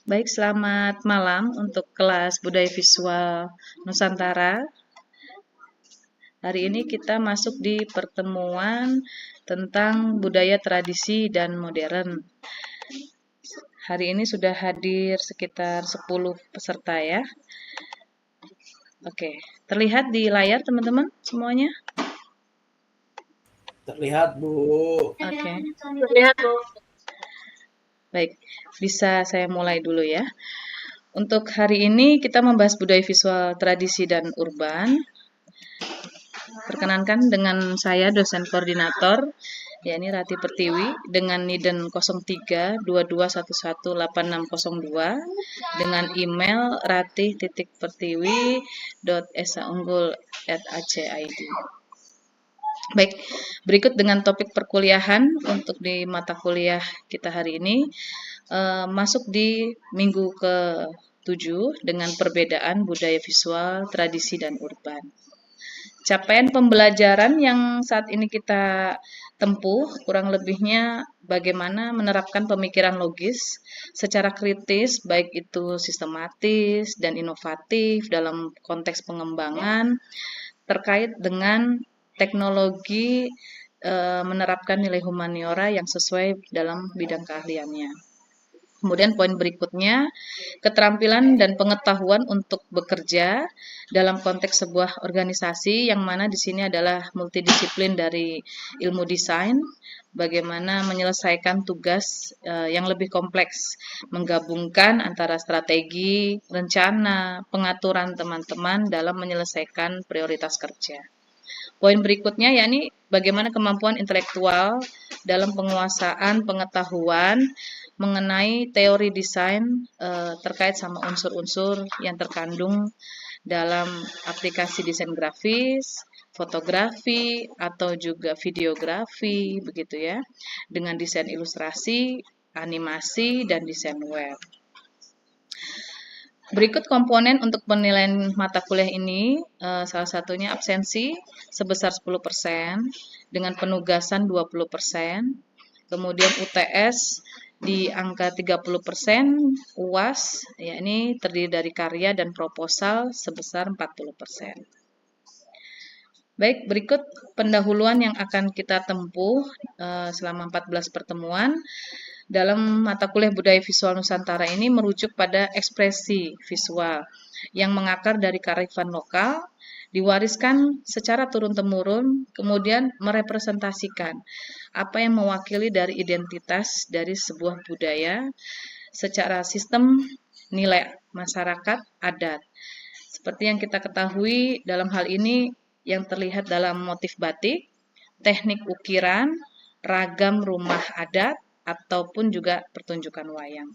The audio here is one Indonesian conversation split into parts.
Baik, selamat malam untuk kelas Budaya Visual Nusantara. Hari ini kita masuk di pertemuan tentang budaya tradisi dan modern. Hari ini sudah hadir sekitar 10 peserta ya. Oke, terlihat di layar teman-teman semuanya? Terlihat, Bu. Oke. Terlihat, Bu. Baik, bisa saya mulai dulu ya. Untuk hari ini kita membahas budaya visual tradisi dan urban. Perkenankan dengan saya dosen koordinator, yakni Rati Pertiwi, dengan NIDEN 0322118602, dengan email rati.pertiwi.esaunggul@ac.id. Baik, berikut dengan topik perkuliahan untuk di mata kuliah kita hari ini, masuk di minggu ke-7 dengan perbedaan budaya visual, tradisi, dan urban. Capaian pembelajaran yang saat ini kita tempuh kurang lebihnya bagaimana menerapkan pemikiran logis secara kritis, baik itu sistematis dan inovatif dalam konteks pengembangan terkait dengan teknologi menerapkan nilai humaniora yang sesuai dalam bidang keahliannya. Kemudian poin berikutnya, keterampilan dan pengetahuan untuk bekerja dalam konteks sebuah organisasi yang mana di sini adalah multidisiplin dari ilmu desain, bagaimana menyelesaikan tugas yang lebih kompleks, menggabungkan antara strategi, rencana, pengaturan teman-teman dalam menyelesaikan prioritas kerja. Poin berikutnya yakni bagaimana kemampuan intelektual dalam penguasaan pengetahuan mengenai teori desain terkait sama unsur-unsur yang terkandung dalam aplikasi desain grafis, fotografi, atau juga videografi, begitu ya, dengan desain ilustrasi, animasi, dan desain web. Berikut komponen untuk penilaian mata kuliah ini, salah satunya absensi sebesar 10%, dengan penugasan 20%, kemudian UTS di angka 30%, UAS, yakni terdiri dari karya dan proposal sebesar 40%. Baik, berikut pendahuluan yang akan kita tempuh selama 14 pertemuan. Dalam mata kuliah budaya visual Nusantara ini merujuk pada ekspresi visual yang mengakar dari kearifan lokal, diwariskan secara turun-temurun, kemudian merepresentasikan apa yang mewakili dari identitas dari sebuah budaya secara sistem nilai masyarakat adat. Seperti yang kita ketahui dalam hal ini yang terlihat dalam motif batik, teknik ukiran, ragam rumah adat, ataupun juga pertunjukan wayang.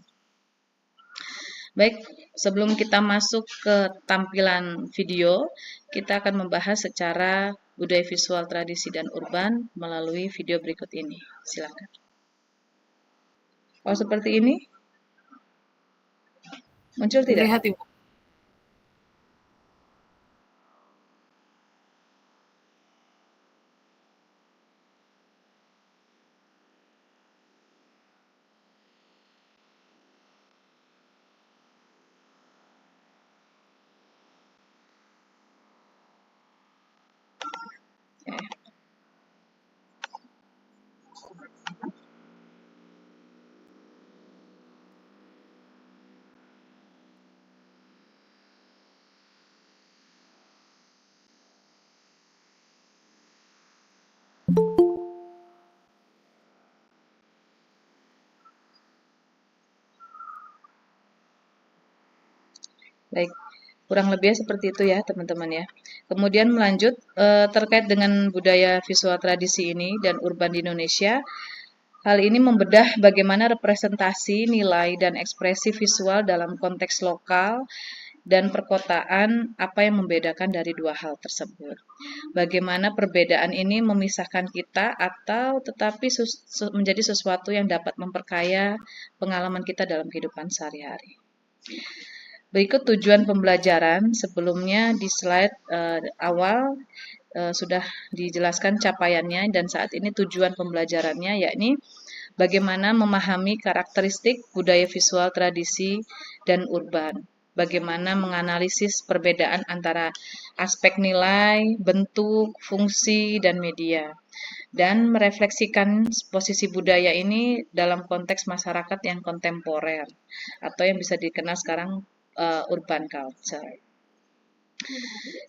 Baik, sebelum kita masuk ke tampilan video, kita akan membahas secara budaya visual tradisi dan urban melalui video berikut ini. Silakan. Oh, seperti ini? Muncul tidak? Terlihat, Ibu. Baik, kurang lebih seperti itu ya teman-teman ya. Kemudian melanjut terkait dengan budaya visual tradisi ini dan urban di Indonesia. Hal ini membedah bagaimana representasi, nilai, dan ekspresi visual dalam konteks lokal dan perkotaan, apa yang membedakan dari dua hal tersebut. Bagaimana perbedaan ini memisahkan kita atau tetapi menjadi sesuatu yang dapat memperkaya pengalaman kita dalam kehidupan sehari-hari. Berikut tujuan pembelajaran. Sebelumnya di slide awal sudah dijelaskan capaiannya dan saat ini tujuan pembelajarannya yakni bagaimana memahami karakteristik budaya visual tradisi dan urban, bagaimana menganalisis perbedaan antara aspek nilai, bentuk, fungsi, dan media, dan merefleksikan posisi budaya ini dalam konteks masyarakat yang kontemporer atau yang bisa dikenal sekarang urban culture.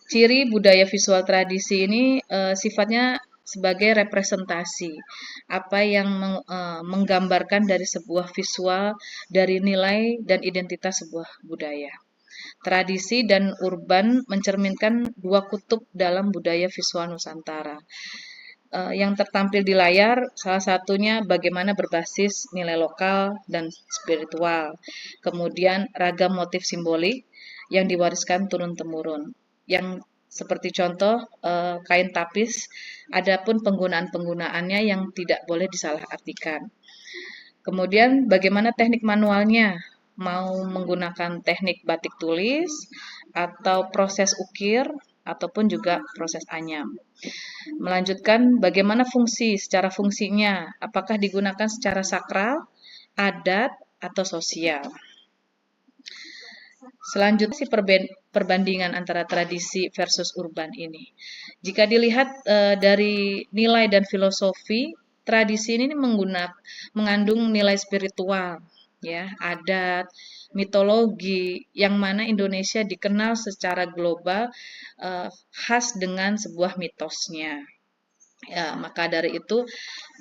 Ciri budaya visual tradisi ini sifatnya sebagai representasi, apa yang menggambarkan dari sebuah visual dari nilai dan identitas sebuah budaya. Tradisi dan urban mencerminkan dua kutub dalam budaya visual Nusantara. Yang tertampil di layar salah satunya bagaimana berbasis nilai lokal dan spiritual. Kemudian ragam motif simbolik yang diwariskan turun-temurun. Yang seperti contoh kain tapis, adapun penggunaan-penggunaannya yang tidak boleh disalahartikan. Kemudian bagaimana teknik manualnya? Mau menggunakan teknik batik tulis atau proses ukir ataupun juga proses anyam. Melanjutkan bagaimana secara fungsinya, apakah digunakan secara sakral, adat, atau sosial. Selanjutnya perbandingan antara tradisi versus urban ini. Jika dilihat dari nilai dan filosofi, tradisi ini mengandung nilai spiritual, ya, adat, mitologi, yang mana Indonesia dikenal secara global khas dengan sebuah mitosnya. Ya, maka dari itu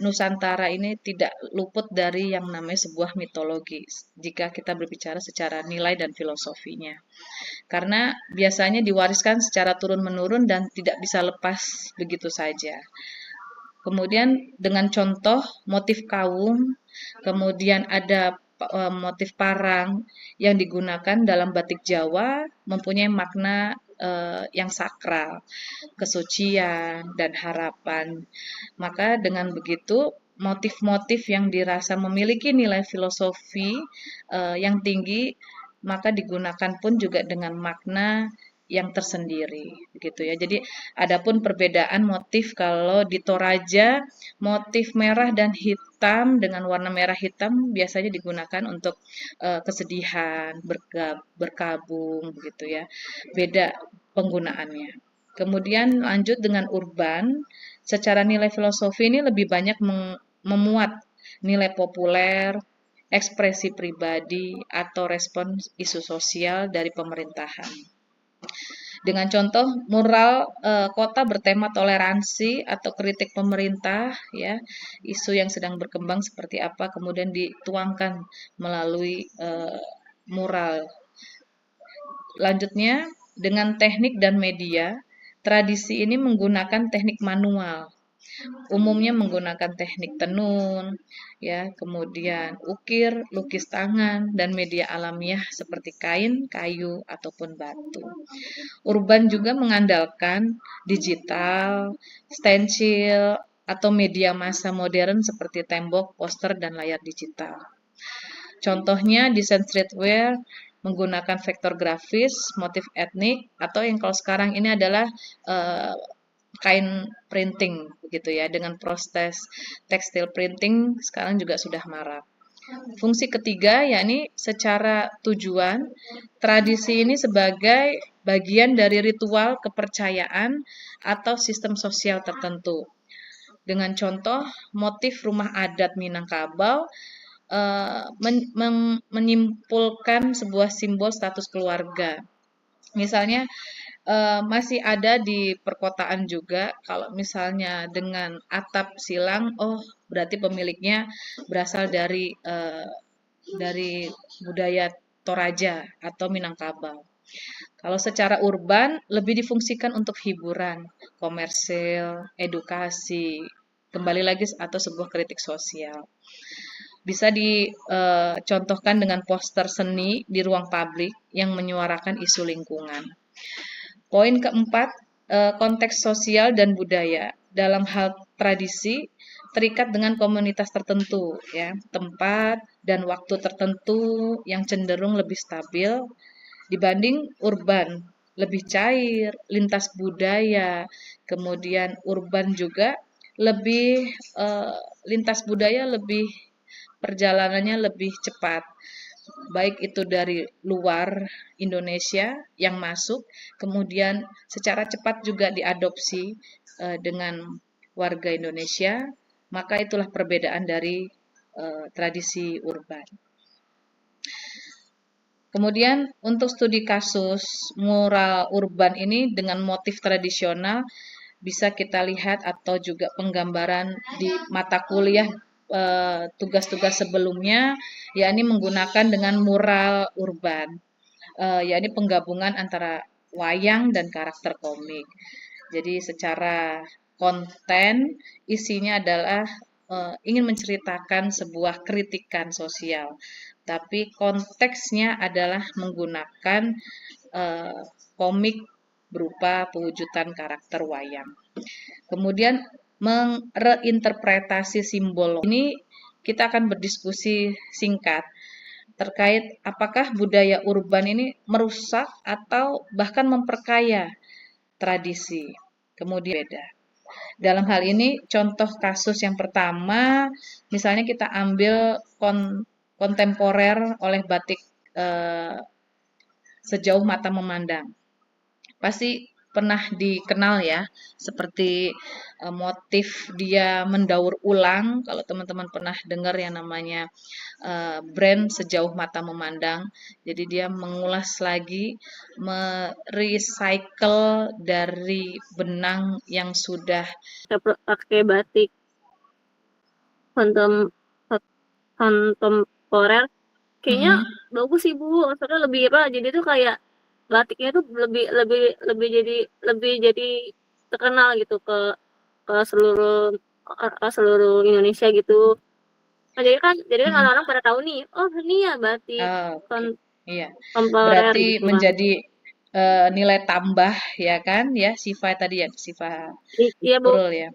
Nusantara ini tidak luput dari yang namanya sebuah mitologi jika kita berbicara secara nilai dan filosofinya. Karena biasanya diwariskan secara turun-menurun dan tidak bisa lepas begitu saja. Kemudian dengan contoh motif kawung, kemudian ada motif parang yang digunakan dalam batik Jawa mempunyai makna yang sakral, kesucian, dan harapan. Maka dengan begitu motif-motif yang dirasa memiliki nilai filosofi yang tinggi, maka digunakan pun juga dengan makna yang tersendiri, begitu ya. Jadi adapun perbedaan motif kalau di Toraja motif merah dan hitam dengan warna merah hitam biasanya digunakan untuk kesedihan, berkabung, begitu ya. Beda penggunaannya. Kemudian lanjut dengan urban, secara nilai filosofi ini lebih banyak memuat nilai populer, ekspresi pribadi, atau respon isu sosial dari pemerintahan. Dengan contoh mural kota bertema toleransi atau kritik pemerintah, ya, isu yang sedang berkembang seperti apa kemudian dituangkan melalui mural. Lanjutnya dengan teknik dan media, tradisi ini menggunakan teknik manual. Umumnya menggunakan teknik tenun, ya, kemudian ukir, lukis tangan, dan media alamiah seperti kain, kayu, ataupun batu. Urban juga mengandalkan digital, stensil, atau media massa modern seperti tembok, poster, dan layar digital. Contohnya desain streetwear menggunakan vektor grafis, motif etnik, atau yang kalau sekarang ini adalah kain printing begitu ya, dengan proses tekstil printing sekarang juga sudah marak. Fungsi ketiga yakni secara tujuan, tradisi ini sebagai bagian dari ritual kepercayaan atau sistem sosial tertentu. Dengan contoh motif rumah adat Minangkabau menyimpulkan sebuah simbol status keluarga. Misalnya masih ada di perkotaan juga, kalau misalnya dengan atap silang, oh berarti pemiliknya berasal dari budaya Toraja atau Minangkabau. Kalau secara urban lebih difungsikan untuk hiburan, komersil, edukasi, kembali lagi atau sebuah kritik sosial. Bisa dicontohkan dengan poster seni di ruang publik yang menyuarakan isu lingkungan. Poin keempat, konteks sosial dan budaya. Dalam hal tradisi, terikat dengan komunitas tertentu, ya, tempat dan waktu tertentu yang cenderung lebih stabil dibanding urban, lebih cair, lintas budaya, kemudian urban juga lebih lintas budaya lebih perjalanannya lebih cepat, baik itu dari luar Indonesia yang masuk, kemudian secara cepat juga diadopsi dengan warga Indonesia, maka itulah perbedaan dari tradisi urban. Kemudian untuk studi kasus mural urban ini dengan motif tradisional bisa kita lihat atau juga penggambaran di mata kuliah tugas-tugas sebelumnya, yakni menggunakan dengan mural urban, yakni penggabungan antara wayang dan karakter komik. Jadi secara konten isinya adalah ingin menceritakan sebuah kritikan sosial, tapi konteksnya adalah menggunakan komik berupa pewujudan karakter wayang. Kemudian mereinterpretasi simbol ini kita akan berdiskusi singkat terkait apakah budaya urban ini merusak atau bahkan memperkaya tradisi. Kemudian beda. Dalam hal ini contoh kasus yang pertama, misalnya kita ambil kontemporer oleh batik sejauh mata memandang. Pasti pernah dikenal ya, seperti motif dia mendaur ulang. Kalau teman-teman pernah dengar yang namanya brand sejauh mata memandang. Jadi dia mengulas lagi, merecycle dari benang yang sudah pakai batik kontemporer kayaknya bagus sih Bu, soalnya lebih apa, jadi tuh kayak batiknya tuh lebih jadi terkenal gitu ke seluruh Indonesia gitu. Nah, jadi kan orang-orang pada tahu nih, oh ini ya batik Oke, iya. kontemporer Berarti gitu kan. menjadi nilai tambah ya kan ya, Siva tadi ya, Siva Iya Bu, Nurul ya.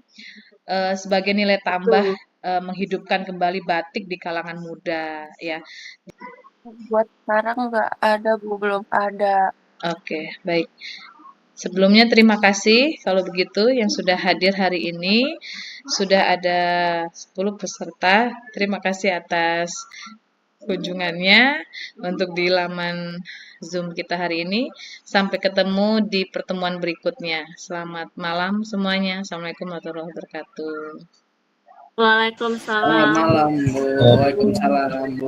Sebagai nilai tambah betul. menghidupkan kembali batik di kalangan muda ya. Buat sekarang nggak ada, Bu, belum ada. Oke, baik. Sebelumnya terima kasih kalau begitu yang sudah hadir hari ini. Sudah ada 10 peserta. Terima kasih atas kunjungannya untuk di laman Zoom kita hari ini. Sampai ketemu di pertemuan berikutnya. Selamat malam semuanya. Assalamualaikum warahmatullahi wabarakatuh. Waalaikumsalam. Selamat malam, Bu. Waalaikumsalam, Bu.